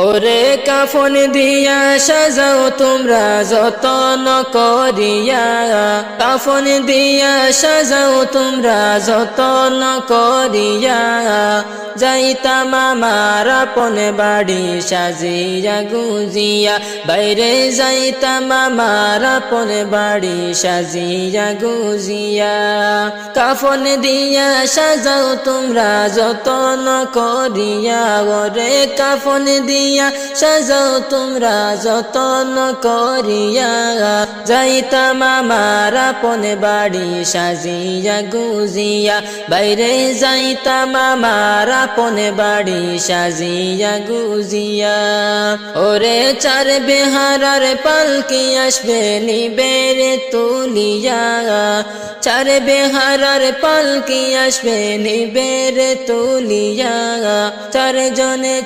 ওরে কাফন দিয়া সাজাও তোমরা যতন করিয়া, কাফন দিয়া সাজাও তোমরা যতন করিয়া, যাইতাম আমার আপন বাড়ি সাজিয়া গুজিয়া, বাইরে যাইতাম আমার আপন বাড়ি সাজিয়া গুজিয়া। কাফন দিয়া সাজাও তোমরা যতন করিয়া, ওরে কাফন দিয়া সাজাও তোমরা যতন করিয়া, যাইতাম আমার আপন বাড়ি সাজিয়া গুজিয়া, বাইরে যাইতাম আমার আপন বাড়ি সাজিয়া গুজিয়া। ওরে চার বেহারার পালকি আসবে নিবের তুলিয়া, চার বেহারার পালকি আসবে নিবের তুলিয়া, চার জনে